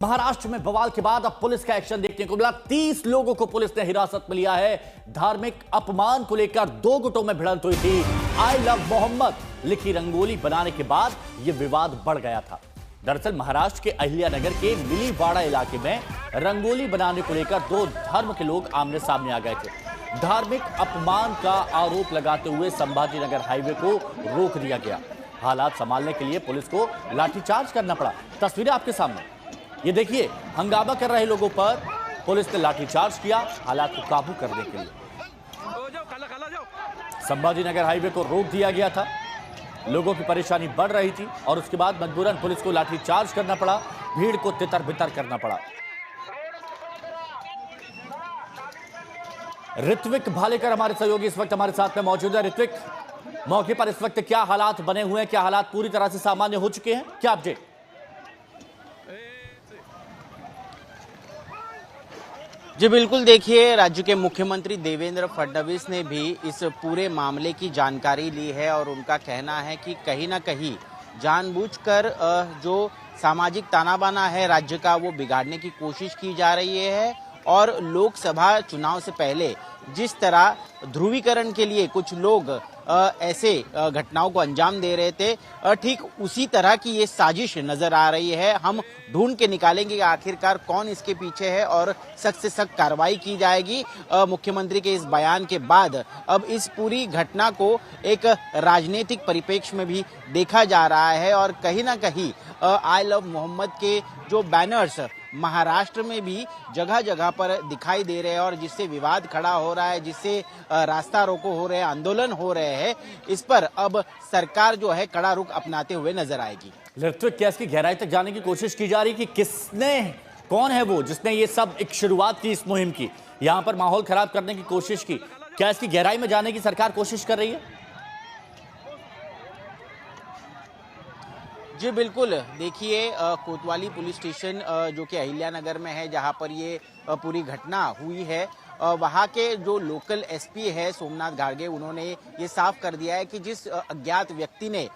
महाराष्ट्र में बवाल के बाद अब पुलिस का एक्शन देखने को मिला। 30 लोगों को पुलिस ने हिरासत में लिया है। धार्मिक अपमान को लेकर दो गुटों में भिड़ंत हुई थी। आई लव मोहम्मद लिखी रंगोली बनाने के बाद यह विवाद बढ़ गया था। दरअसल महाराष्ट्र के अहिल्यानगर के मिलीवाड़ा इलाके में रंगोली बनाने को लेकर दो धर्म के लोग आमने सामने आ गए थे। धार्मिक अपमान का आरोप लगाते हुए संभाजीनगर हाईवे को रोक दिया गया। हालात संभालने के लिए पुलिस को लाठीचार्ज करना पड़ा। तस्वीरें आपके सामने, ये देखिए, हंगामा कर रहे लोगों पर पुलिस ने लाठीचार्ज किया हालात को काबू करने के लिए। संभाजीनगर हाईवे को रोक दिया गया था। लोगों की परेशानी बढ़ रही थी और उसके बाद मजबूरन पुलिस को लाठीचार्ज करना पड़ा। भीड़ को तितर बितर करना पड़ा। ऋत्विक भालेकर हमारे सहयोगी इस वक्त हमारे साथ में मौजूद है। ऋत्विक, मौके पर इस वक्त क्या हालात बने हुए हैं? क्या हालात पूरी तरह से सामान्य हो चुके हैं? क्या अपडेट? जी बिल्कुल, देखिए, राज्य के मुख्यमंत्री देवेंद्र फडणवीस ने भी इस पूरे मामले की जानकारी ली है और उनका कहना है कि कहीं ना कहीं जानबूझकर जो सामाजिक तानाबाना है राज्य का, वो बिगाड़ने की कोशिश की जा रही है। और लोकसभा चुनाव से पहले जिस तरह ध्रुवीकरण के लिए कुछ लोग ऐसे घटनाओं को अंजाम दे रहे थे, ठीक उसी तरह की ये साजिश नजर आ रही है। हम ढूंढ के निकालेंगे कि आखिरकार कौन इसके पीछे है और सख्त से सख्त कार्रवाई की जाएगी। मुख्यमंत्री के इस बयान के बाद अब इस पूरी घटना को एक राजनीतिक परिप्रेक्ष्य में भी देखा जा रहा है और कहीं ना कहीं आई लव मोहम्मद के जो बैनर्स महाराष्ट्र में भी जगह जगह पर दिखाई दे रहे हैं और जिससे विवाद खड़ा हो रहा है, जिससे रास्ता रोको हो रहे हैं, आंदोलन हो रहे हैं, इस पर अब सरकार जो है कड़ा रुख अपनाते हुए नजर आएगी। ऋत्विक, क्या इसकी गहराई तक जाने की कोशिश की जा रही कि कौन है वो जिसने ये सब एक शुरुआत की इस मुहिम की, यहां पर माहौल खराब करने की कोशिश की? क्या इसकी गहराई में जाने की सरकार कोशिश कर रही है? जी बिल्कुल, देखिए, कोतवाली पुलिस स्टेशन जो कि अहिल्यानगर में है, जहां पर ये पूरी घटना हुई है, वहाँ के जो लोकल एसपी है सोमनाथ घारगे, उन्होंने ये साफ कर दिया है कि जिस अज्ञात व्यक्ति ने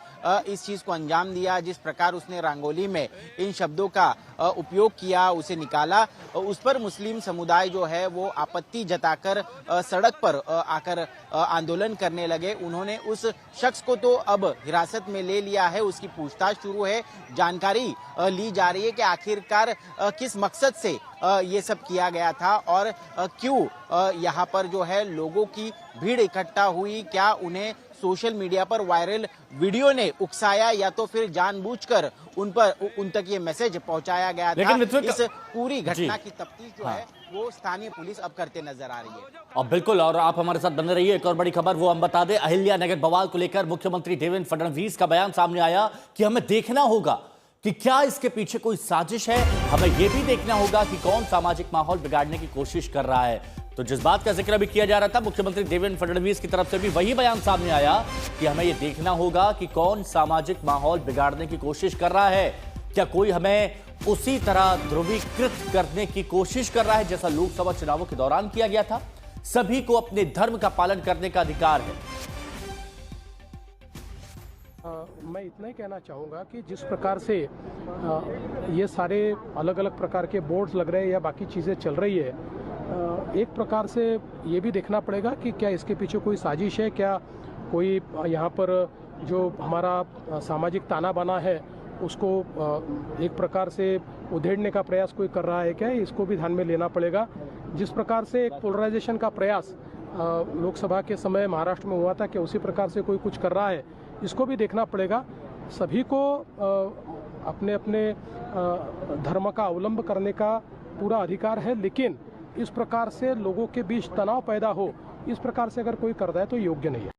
इस चीज को अंजाम दिया, जिस प्रकार उसने रंगोली में इन शब्दों का उपयोग किया, उसे निकाला, उस पर मुस्लिम समुदाय जो है वो आपत्ति जताकर सड़क पर आकर आंदोलन करने लगे। उन्होंने उस शख्स को तो अब हिरासत में ले लिया है, उसकी पूछताछ शुरू है। जानकारी ली जा रही है कि आखिरकार किस मकसद से ये सब किया गया था और क्यों यहाँ पर जो है लोगों की भीड़ इकट्ठा हुई। क्या उन्हें सोशल मीडिया पर वायरल वीडियो ने उकसाया या तो फिर जानबूझकर उन तक ये मैसेज पहुंचाया गया था? इस पूरी घटना की तफ्तीश जो है वो स्थानीय पुलिस अब करते नजर आ रही है। और बिल्कुल, और आप हमारे साथ बने रहिए। एक और बड़ी खबर वो हम बता दें, अहिल्यानगर बवाल को लेकर मुख्यमंत्री देवेंद्र फडणवीस का बयान सामने आया कि हमें देखना होगा कि क्या इसके पीछे कोई साजिश है। हमें यह भी देखना होगा कि कौन सामाजिक माहौल बिगाड़ने की कोशिश कर रहा है। तो जिस बात का जिक्र भी किया जा रहा था, मुख्यमंत्री देवेंद्र फडणवीस की तरफ से भी वही बयान सामने आया कि हमें यह देखना होगा कि कौन सामाजिक माहौल बिगाड़ने की कोशिश कर रहा है। क्या कोई हमें उसी तरह ध्रुवीकृत करने की कोशिश कर रहा है जैसा लोकसभा चुनावों के दौरान किया गया था? सभी को अपने धर्म का पालन करने का अधिकार है। मैं इतना ही कहना चाहूँगा कि जिस प्रकार से ये सारे अलग अलग प्रकार के बोर्ड्स लग रहे हैं या बाकी चीज़ें चल रही है, एक प्रकार से ये भी देखना पड़ेगा कि क्या इसके पीछे कोई साजिश है, क्या कोई यहाँ पर जो हमारा सामाजिक ताना बाना है उसको एक प्रकार से उधेड़ने का प्रयास कोई कर रहा है क्या, इसको भी ध्यान में लेना पड़ेगा। जिस प्रकार से एक पोलराइजेशन का प्रयास लोकसभा के समय महाराष्ट्र में हुआ था, कि उसी प्रकार से कोई कुछ कर रहा है, इसको भी देखना पड़ेगा। सभी को अपने अपने धर्म का अवलंब करने का पूरा अधिकार है, लेकिन इस प्रकार से लोगों के बीच तनाव पैदा हो, इस प्रकार से अगर कोई करता है तो योग्य नहीं है।